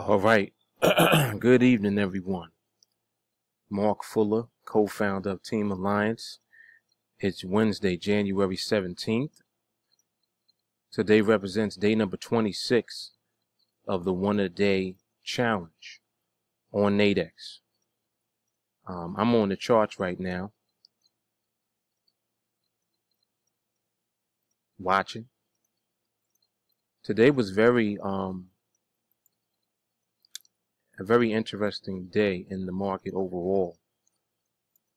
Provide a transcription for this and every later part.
All right. Good evening, everyone. Mark Fuller, co-founder of TeamAlliance. It's Wednesday, January 17th. Today represents day number 26 of the one-a-day challenge on NADEX. I'm on the charts right now, watching. Today was a very interesting day in the market overall.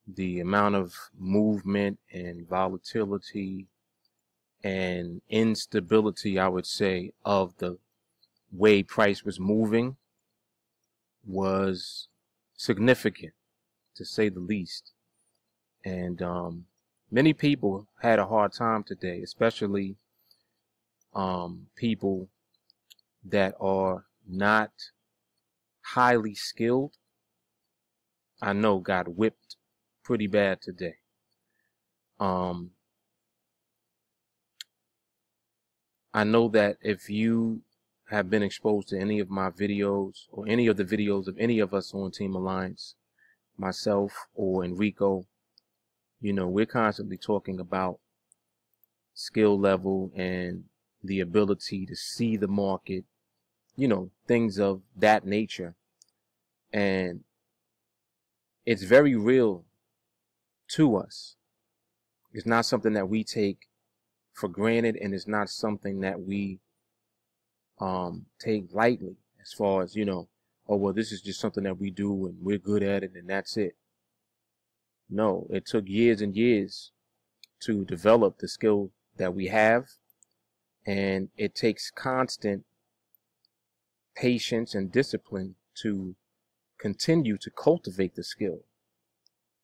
The amount of movement and volatility and instability, I would say, of the way price was moving was significant, to say the least. And many people had a hard time today, especially people that are not highly skilled. I know got whipped pretty bad today. I know that if you have been exposed to any of my videos or any of the videos of any of us on TeamAlliance, myself or Enrico, we're constantly talking about skill level and the ability to see the market, things of that nature. And it's very real to us. It's not something that we take for granted, and it's not something that we take lightly as far as, oh, well, this is just something that we do and we're good at it and that's it. No, it took years and years to develop the skill that we have, and it takes constant patience and discipline to continue to cultivate the skill,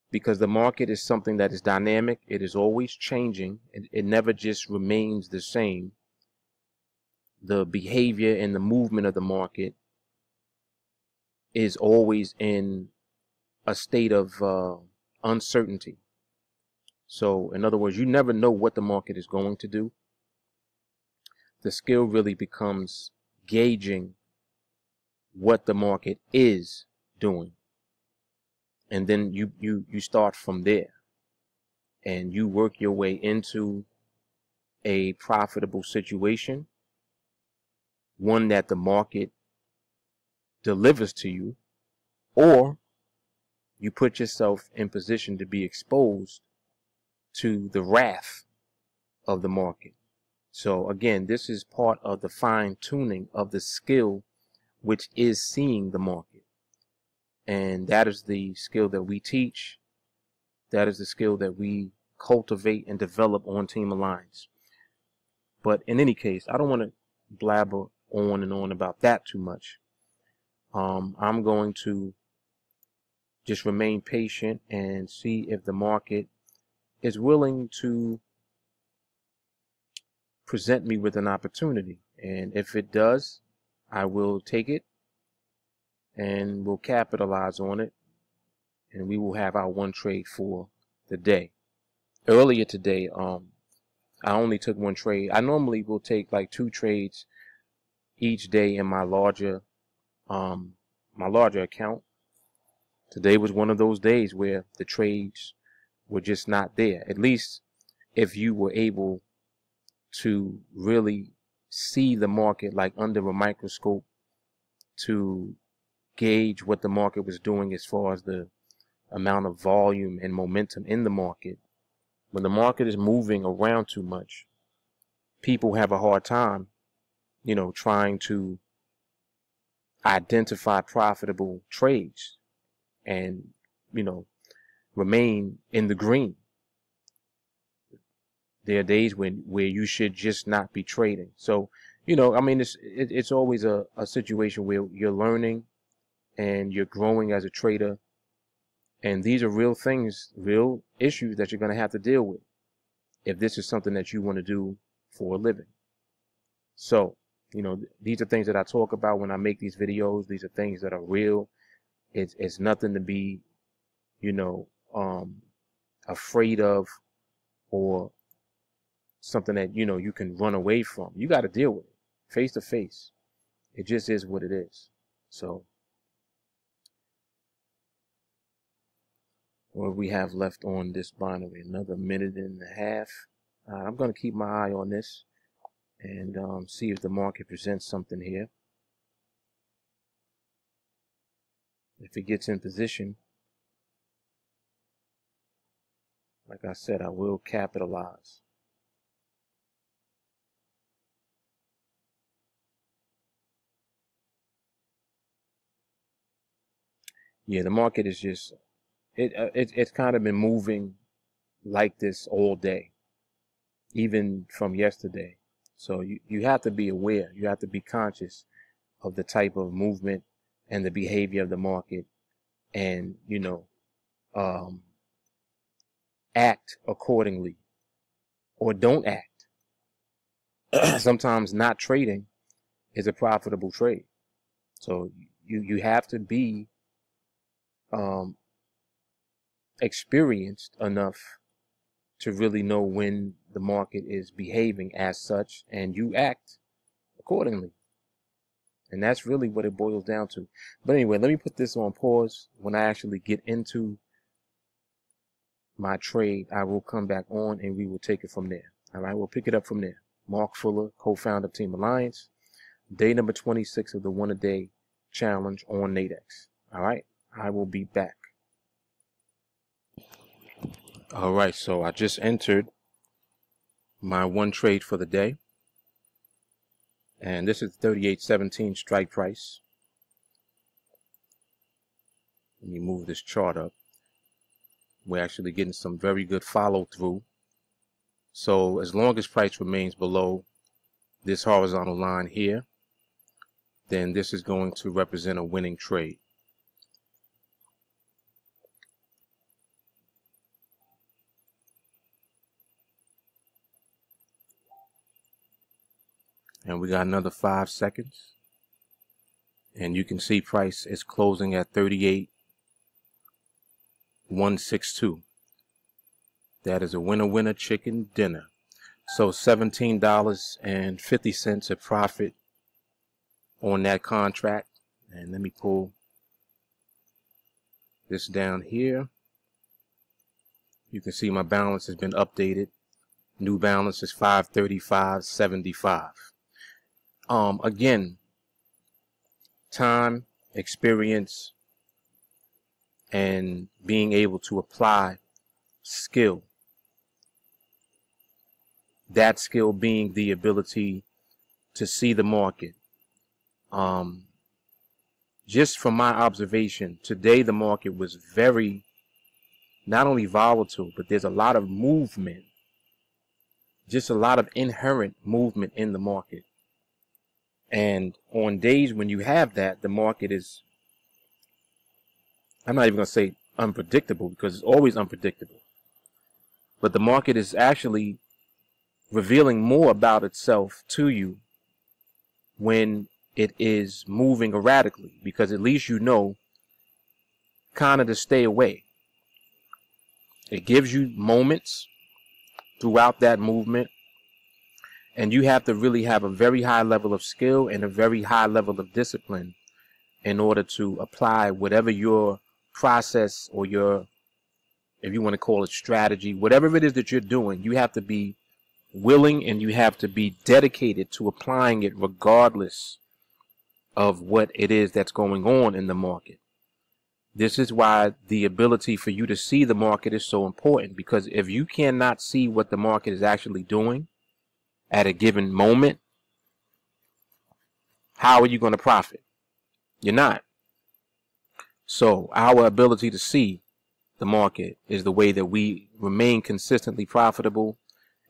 because the market is something that is dynamic. It is always changing. It never just remains the same. The behavior and the movement of the market is always in a state of uncertainty. So, in other words, you never know what the market is going to do. The skill really becomes gauging what the market is doing. And then you start from there, and you work your way into a profitable situation, one that the market delivers to you, or you put yourself in position to be exposed to the wrath of the market. So again, this is part of the fine-tuning of the skill, which is seeing the market. And that is the skill that we teach. That is the skill that we cultivate and develop on TeamAlliance. But in any case, I don't want to blabber on and on about that too much. I'm going to just remain patient and see if the market is willing to present me with an opportunity. And if it does, I will take it and we'll capitalize on it, and we will have our one trade for the day. Earlier today, I only took one trade. I normally will take like 2 trades each day in my larger account. Today was one of those days where the trades were just not there. At least if you were able to really see the market like under a microscope, to gauge what the market was doing as far as the amount of volume and momentum in the market. When the market is moving around too much, people have a hard time, trying to identify profitable trades and, remain in the green. There are days where you should just not be trading. So, it's always a situation where you're learning and you're growing as a trader. And these are real things, real issues that you're going to have to deal with if this is something that you want to do for a living. So, these are things that I talk about when I make these videos. These are things that are real. It's nothing to be, afraid of, or something that, you can run away from. You got to deal with it face to face. It just is what it is. So what we have left on this binary, another minute and a half. I'm going to keep my eye on this and see if the market presents something here. If it gets in position, like I said, I will capitalize. Yeah, the market is just, it's kind of been moving like this all day, even from yesterday. So you have to be aware, you have to be conscious of the type of movement and the behavior of the market, and, you know, act accordingly or don't act. Sometimes not trading is a profitable trade. So you have to be experienced enough to really know when the market is behaving as such, and you act accordingly. And that's really what it boils down to. But anyway, let me put this on pause. When I actually get into my trade, I will come back on and we will take it from there. All right, we'll pick it up from there. Mark Fuller, co-founder of TeamAlliance. Day number 26 of the 1-a-day challenge on NADEX. All right, I will be back. All right, so I just entered my one trade for the day, and this is 38.17 strike price. Let me move this chart up. We're actually getting some very good follow through. So as long as price remains below this horizontal line here, then this is going to represent a winning trade. And we got another 5 seconds. And you can see price is closing at 38.162. That is a winner chicken dinner. So $17.50 a profit on that contract. And let me pull this down here. You can see my balance has been updated. New balance is 535.75. Again, time, experience, and being able to apply skill. That skill being the ability to see the market. Just from my observation, today the market was very, not only volatile, but there's a lot of movement. Just a lot of inherent movement in the market. And on days when you have that, the market is, I'm not even going to say unpredictable, because it's always unpredictable. But the market is actually revealing more about itself to you when it is moving erratically, because at least you know kind of to stay away. It gives you moments throughout that movement, and you have to really have a very high level of skill and a very high level of discipline in order to apply whatever your process or your, if you want to call it strategy, whatever it is that you're doing. You have to be willing and you have to be dedicated to applying it regardless of what it is that's going on in the market. This is why the ability for you to see the market is so important, because if you cannot see what the market is actually doing at a given moment, how are you going to profit? You're not. So our ability to see the market is the way that we remain consistently profitable,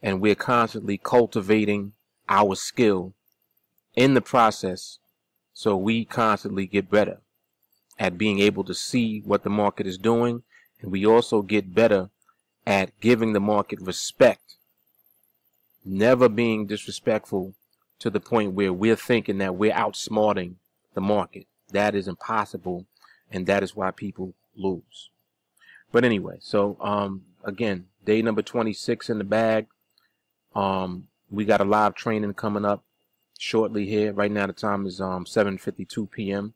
and we're constantly cultivating our skill in the process, so we constantly get better at being able to see what the market is doing, and we also get better at giving the market respect, never being disrespectful to the point where we're thinking that we're outsmarting the market. That is impossible, and that is why people lose. But anyway, so again, day number 26 in the bag. We got a live training coming up shortly here. Right now the time is 7:52 p.m.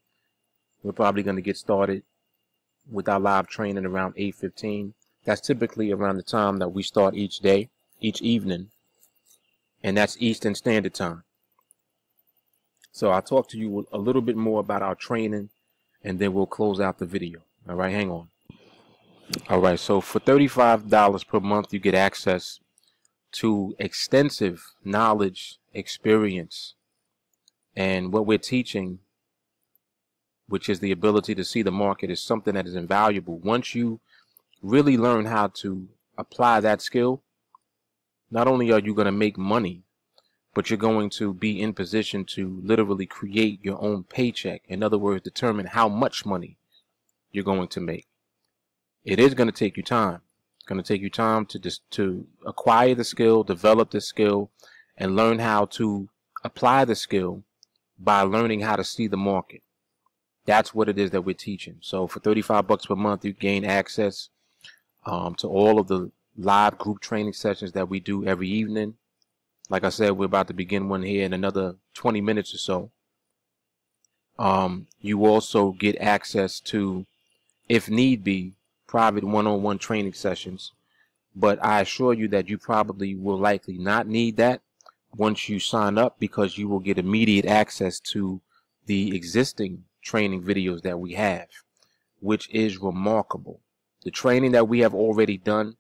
We're probably going to get started with our live training around 8:15. That's typically around the time that we start each day, each evening, and that's Eastern Standard Time. So I'll talk to you a little bit more about our training, and then we'll close out the video. All right, hang on. All right, so for $35 per month, you get access to extensive knowledge, experience, and what we're teaching, which is the ability to see the market, is something that is invaluable. Once you really learn how to apply that skill, not only are you going to make money, but you're going to be in position to literally create your own paycheck. In other words, determine how much money you're going to make. It is going to take you time. It's going to take you time to acquire the skill, develop the skill, and learn how to apply the skill by learning how to see the market. That's what it is that we're teaching. So for $35 per month, you gain access to all of the live group training sessions that we do every evening. Like I said, we're about to begin one here in another 20 minutes or so. You also get access to, if need be, private one-on-one training sessions. But I assure you that you probably will likely not need that once you sign up, because you will get immediate access to the existing training videos that we have, which is remarkable. The training that we have already done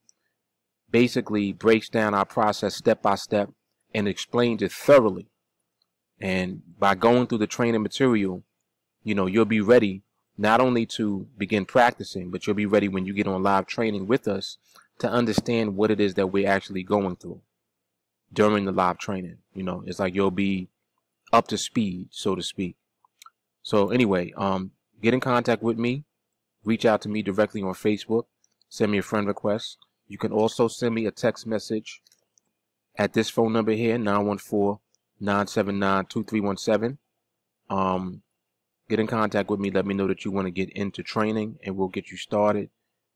basically breaks down our process step by step and explains it thoroughly. And by going through the training material, you'll be ready not only to begin practicing, but you'll be ready when you get on live training with us to understand what it is that we're actually going through during the live training. It's like you'll be up to speed, so to speak. So anyway, get in contact with me. Reach out to me directly on Facebook. Send me a friend request. You can also send me a text message at this phone number here, 914-979-2317. Get in contact with me. Let me know that you want to get into training, and we'll get you started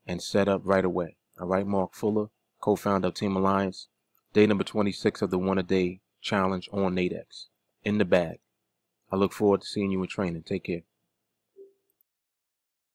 and set up right away. All right, Mark Fuller, co-founder of TeamAlliance. Day number 26 of the one-a-day challenge on NADEX. In the bag. I look forward to seeing you in training. Take care.